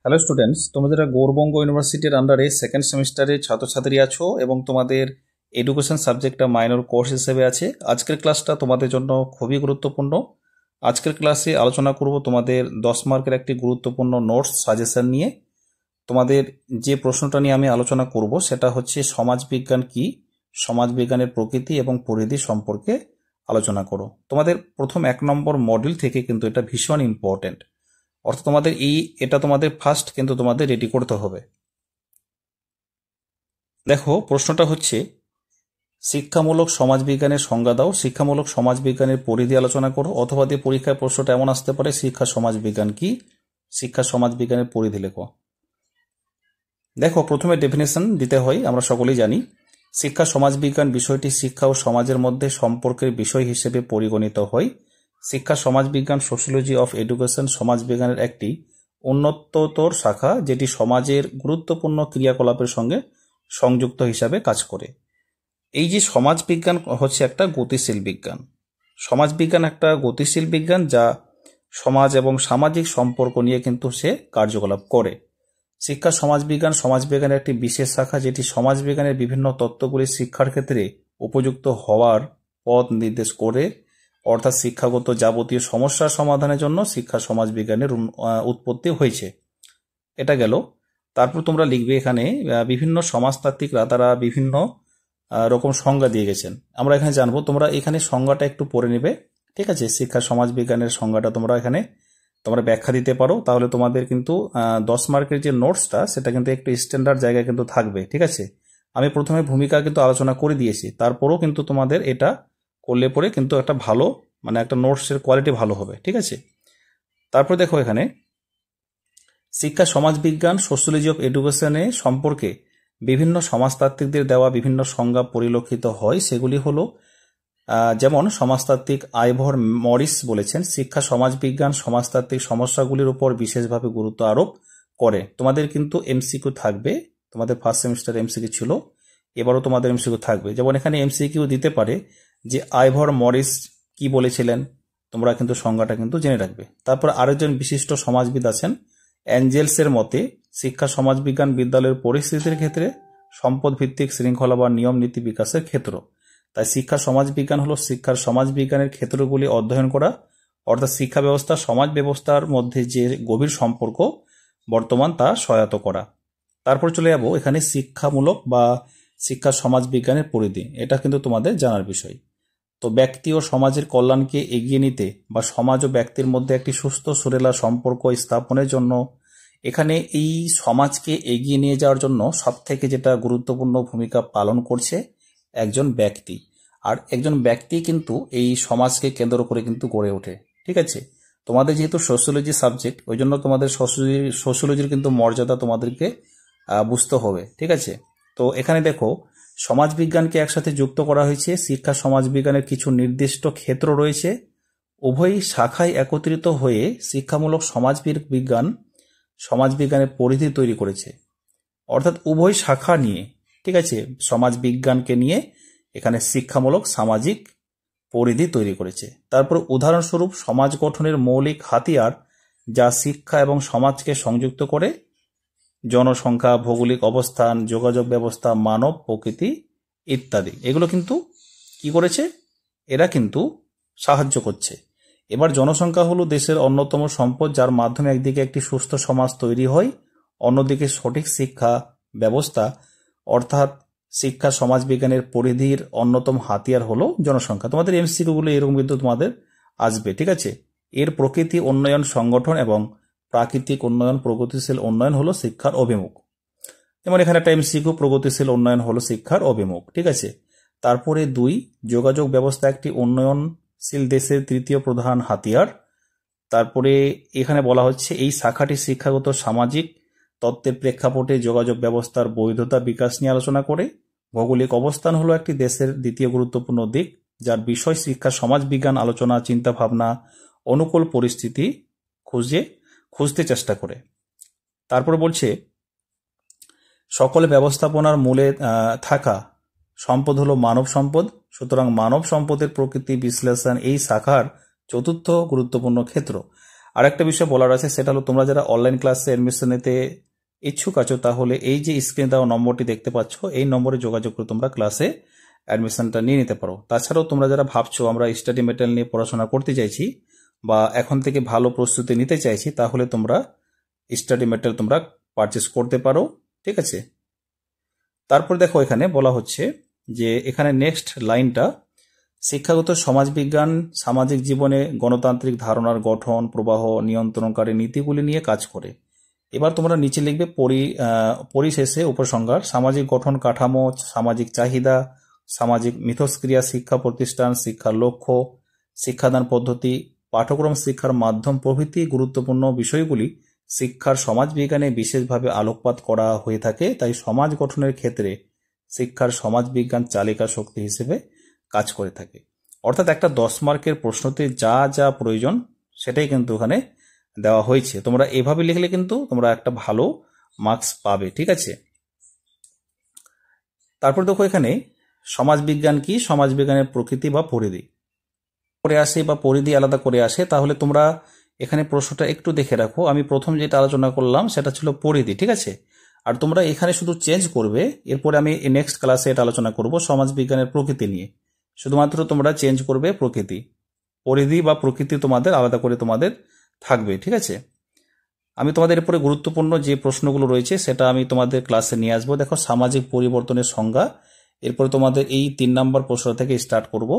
Hello students, তোমরা যারা গৌরবঙ্গ ইউনিভার্সিটির আন্ডারে সেকেন্ড সেমিস্টারে ছাত্রছাত্রী আছো এবং তোমাদের এডুকেশন সাবজেক্টটা মাইনর কোর্স হিসেবে আছে, আজকের ক্লাসটা তোমাদের জন্য খুবই গুরুত্বপূর্ণ। আজকের ক্লাসে আলোচনা করব তোমাদের 10 মার্কের একটি গুরুত্বপূর্ণ নোটস সাজেশন নিয়ে। তোমাদের যে প্রশ্নটা নিয়ে আমি আলোচনা করব সেটা হচ্ছে সমাজবিজ্ঞান কি, সমাজবিজ্ঞানের প্রকৃতি এবং পরিধি সম্পর্কে আলোচনা করো। তোমাদের প্রথম 1 নম্বর মডিউল থেকে কিন্তু এটা ভীষণ ইম্পর্টেন্ট, অর্থাৎ তোমাদের এটা তোমাদের ফার্স্ট কিন্তু তোমাদের রেডি করতে হবে। দেখো, প্রশ্নটা হচ্ছে শিক্ষামূলক সমাজবিজ্ঞানের সংজ্ঞা দাও, শিক্ষামূলক সমাজবিজ্ঞানের পরিধি আলোচনা করো, অথবা দিয়ে পরীক্ষায় প্রশ্নটা এমন আসতে পারে শিক্ষা সমাজবিজ্ঞান কি, শিক্ষা সমাজবিজ্ঞানের পরিধি লেখো। দেখো, প্রথমে ডেফিনেশন দিতে হয়, আমরা সকলেই জানি শিক্ষা সমাজবিজ্ঞান বিষয়টি শিক্ষা ও সমাজের মধ্যে সম্পর্কের বিষয় হিসেবে পরিগণিত হয়। শিক্ষা সমাজবিজ্ঞান সোশিওলজি অফ এডুকেশন সমাজবিজ্ঞানের একটি উন্নততর শাখা, যেটি সমাজের গুরুত্বপূর্ণ ক্রিয়াকলাপের সঙ্গে সংযুক্ত হিসাবে কাজ করে। এই যে সমাজবিজ্ঞান হচ্ছে একটা গতিশীল বিজ্ঞান। সমাজবিজ্ঞান একটা গতিশীল বিজ্ঞান যা সমাজ এবং সামাজিক সম্পর্ক নিয়ে কিন্তু সে কার্যকলাপ করে। শিক্ষা সমাজবিজ্ঞান সমাজবিজ্ঞানের একটি বিশেষ শাখা, যেটি সমাজবিজ্ঞানের বিভিন্ন তত্ত্বগুলি শিক্ষার ক্ষেত্রে উপযুক্ত হওয়ার পথ নির্দেশ করে, অর্থাৎ শিক্ষাগত যাবতীয় সমস্যার সমাধানের জন্য শিক্ষা সমাজবিজ্ঞানের উৎপত্তি হয়েছে। এটা গেল। তারপর তোমরা লিখবে এখানে বিভিন্ন সমাজতাত্ত্বিকরা তারা বিভিন্ন রকম সংজ্ঞা দিয়ে গেছেন। আমরা এখানে জানবো, তোমরা এখানে সংজ্ঞাটা একটু পড়ে নেবে, ঠিক আছে? শিক্ষা সমাজবিজ্ঞানের সংজ্ঞাটা তোমরা এখানে ব্যাখ্যা দিতে পারো, তাহলে তোমাদের কিন্তু 10 মার্কের যে নোটসটা সেটা কিন্তু একটু স্ট্যান্ডার্ড জায়গায় কিন্তু থাকবে, ঠিক আছে? আমি প্রথমে ভূমিকা কিন্তু আলোচনা করে দিয়েছি, তারপরও কিন্তু তোমাদের এটা করলে পরে কিন্তু একটা ভালো একটা নোটসের কোয়ালিটি ভালো হবে, ঠিক আছে? তারপর দেখো, এখানে শিক্ষা সমাজবিজ্ঞান সোশিওলজি অফ এডুকেশনে সম্পর্কে বিভিন্ন সমাজতাত্ত্বিকদের দেওয়া বিভিন্ন সংজ্ঞা পরিলক্ষিত হয়। সেগুলি হলো, যেমন সমাজতাত্ত্বিক আইভর মরিস বলেছেন, শিক্ষা সমাজবিজ্ঞান সমাজতাত্ত্বিক সমস্যাগুলির উপর বিশেষভাবে গুরুত্ব আরোপ করে। তোমাদের কিন্তু এমসিকিউ থাকবে, তোমাদের ফার্স্ট সেমিস্টার এমসিকিউ ছিল, এবারও তোমাদের এমসিকিউ থাকবে। যেমন এখানে এমসিকিউ দিতে পারে যে আইভর মরিস কি বলেছিলেন, তোমরা কিন্তু সংজ্ঞাটা কিন্তু জেনে রাখবে। তারপর আরেকজন বিশিষ্ট সমাজবিদ আছেন অ্যাঞ্জেলসের মতে, শিক্ষা সমাজবিজ্ঞান বিদ্যালয়ের পরিস্থিতির ক্ষেত্রে সম্পদ ভিত্তিক শৃঙ্খলা বা নিয়ম নীতি বিকাশের ক্ষেত্র। তাই শিক্ষা সমাজবিজ্ঞান হলো শিক্ষার সমাজবিজ্ঞানের ক্ষেত্রগুলি অধ্যয়ন করা, অর্থাৎ শিক্ষা ব্যবস্থা সমাজ ব্যবস্থার মধ্যে যে গভীর সম্পর্ক বর্তমান তা সহায়তা করা। তারপর চলে যাব এখানে শিক্ষামূলক বা শিক্ষা সমাজবিজ্ঞানের পরিধি, এটা কিন্তু তোমাদের জানার বিষয়। তো ব্যক্তি ও সমাজের কল্যাণকে এগিয়ে নিতে বা সমাজ ও ব্যক্তির মধ্যে একটি সুস্থ সুরেলা সম্পর্ক স্থাপনের জন্য এখানে এই সমাজকে এগিয়ে নিয়ে যাওয়ার জন্য সবথেকে যেটা গুরুত্বপূর্ণ ভূমিকা পালন করছে একজন ব্যক্তি। আর একজন ব্যক্তি কিন্তু এই সমাজকে কেন্দ্র করে কিন্তু গড়ে ওঠে, ঠিক আছে? তোমাদের যেহেতু সোশিওলজি সাবজেক্ট, ওই জন্য তোমাদের সোশিওলজির কিন্তু মর্যাদা তোমাদেরকে বুঝতে হবে, ঠিক আছে? তো এখানে দেখো, সমাজবিজ্ঞানকে একসাথে যুক্ত করা হয়েছে। শিক্ষা সমাজবিজ্ঞানের কিছু নির্দিষ্ট ক্ষেত্র রয়েছে, উভয় শাখায় একত্রিত হয়ে শিক্ষামূলক সমাজবিজ্ঞানের পরিধি তৈরি করেছে, অর্থাৎ উভয় শাখা নিয়ে, ঠিক আছে, সমাজবিজ্ঞানকে নিয়ে এখানে শিক্ষামূলক সামাজিক পরিধি তৈরি করেছে। তারপর উদাহরণস্বরূপ সমাজ গঠনের মৌলিক হাতিয়ার যা শিক্ষা এবং সমাজকে সংযুক্ত করে, জনসংখ্যা, ভৌগোলিক অবস্থান, যোগাযোগ ব্যবস্থা, মানব প্রকৃতি ইত্যাদি, এগুলো কিন্তু কি করেছে, এরা কিন্তু সাহায্য করছে। এবার জনসংখ্যা হলো দেশের অন্যতম সম্পদ, যার মাধ্যমে একদিকে একটি সুস্থ সমাজ তৈরি হয়, অন্যদিকে সঠিক শিক্ষা ব্যবস্থা, অর্থাৎ শিক্ষা সমাজবিজ্ঞানের পরিধির অন্যতম হাতিয়ার হলো জনসংখ্যা। তোমাদের এমসিকিউগুলো এরকম কিন্তু তোমাদের আসবে, ঠিক আছে? এর প্রকৃতি, উন্নয়ন, সংগঠন এবং প্রাকৃতিক উন্নয়ন, প্রগতিশীল উন্নয়ন হলো শিক্ষার অভিমুখ। যেমন এখানে একটা এমসিকিউ, প্রগতিশীল উন্নয়ন হলো শিক্ষার অভিমুখ, ঠিক আছে? তারপরে 2, যোগাযোগ ব্যবস্থা একটি উন্নয়নশীল দেশের তৃতীয় প্রধান হাতিয়ার। তারপরে এখানে বলা হচ্ছে এই শাখাটি শিক্ষাগত সামাজিক তত্ত্বের প্রেক্ষাপটে যোগাযোগ ব্যবস্থার বৈধতা বিকাশ নিয়ে আলোচনা করে। ভৌগোলিক অবস্থান হলো একটি দেশের দ্বিতীয় গুরুত্বপূর্ণ দিক, যার বিষয় শিক্ষা সমাজবিজ্ঞান আলোচনা, চিন্তা ভাবনা, অনুকূল পরিস্থিতি খুঁজতে চেষ্টা করে। তারপর বলছে সকল ব্যবস্থাপনার মূলে থাকা সম্পদ হলো মানব সম্পদ, সুতরাং মানব সম্পদের প্রকৃতি বিশ্লেষণ এই শাখার চতুর্থ গুরুত্বপূর্ণ ক্ষেত্র। আর একটা বিষয় বলার আছে, সেটা হলো তোমরা যারা অনলাইন ক্লাসে অ্যাডমিশন নিতে ইচ্ছুক আছো, তাহলে এই যে স্ক্রিনে দেওয়া নম্বরটি দেখতে পাচ্ছ, এই নম্বরে যোগাযোগ করে তোমরা ক্লাসে অ্যাডমিশনটা নিয়ে নিতে পারো। তাছাড়াও তোমরা যারা ভাবছো আমরা স্টাডি মেটেরিয়াল নিয়ে পড়াশোনা করতে চাইছি বা এখন থেকে ভালো প্রস্তুতি নিতে চাইছি, তাহলে তোমরা স্টাডি মেটেরিয়াল তোমরা পারচেস করতে পারো, ঠিক আছে। তারপর দেখো এখানে বলা হচ্ছে যে এখানে নেক্সট লাইনটা, শিক্ষাগত সমাজবিজ্ঞান সামাজিক জীবনে গণতান্ত্রিক ধারণার গঠন, প্রবাহ, নিয়ন্ত্রণকারী নীতিগুলি নিয়ে কাজ করে। এবার তোমরা নিচে লিখবে পরিশেষে উপসংহার, সামাজিক গঠন কাঠামো, সামাজিক চাহিদা, সামাজিক মিথস্ক্রিয়া, শিক্ষা প্রতিষ্ঠান, শিক্ষার লক্ষ্য, শিক্ষাদান পদ্ধতি, পাঠ্যক্রম শিক্ষার মাধ্যম প্রভৃতি গুরুত্বপূর্ণ বিষয়গুলি শিক্ষার সমাজবিজ্ঞানে বিশেষভাবে আলোকপাত করা হয়ে থাকে। তাই সমাজ গঠনের ক্ষেত্রে শিক্ষার সমাজবিজ্ঞান চালিকা শক্তি হিসেবে কাজ করে থাকে। অর্থাৎ একটা 10 মার্কের প্রশ্নতে যা যা প্রয়োজন সেটাই কিন্তু ওখানে দেওয়া হয়েছে। তোমরা এভাবে লিখলে কিন্তু তোমরা একটা ভালো মার্কস পাবে, ঠিক আছে। তারপর দেখো এখানে সমাজবিজ্ঞান কি, সমাজবিজ্ঞানের প্রকৃতি বা পরিধি করে আসে বা পরিধি আলাদা করে আসে। তাহলে তোমরা এখানে প্রশ্নটা একটু দেখে রাখো। আমি প্রথম যেটা আলোচনা করলাম সেটা ছিল পরিধি, ঠিক আছে। আর তোমরা এখানে শুধু চেঞ্জ করবে, এরপরে আমি নেক্সট ক্লাসে এটা আলোচনা করব সমাজবিজ্ঞানের প্রকৃতি নিয়ে। শুধুমাত্র তোমরা চেঞ্জ করবে প্রকৃতি, পরিধি বা প্রকৃতি তোমাদের আলাদা করে তোমাদের থাকবে, ঠিক আছে। আমি তোমাদের এরপরে গুরুত্বপূর্ণ যে প্রশ্নগুলো রয়েছে সেটা আমি তোমাদের ক্লাসে নিয়ে আসবো। দেখো সামাজিক পরিবর্তনের সংজ্ঞা, এরপরে তোমাদের এই 3 নম্বর প্রশ্ন থেকে স্টার্ট করব।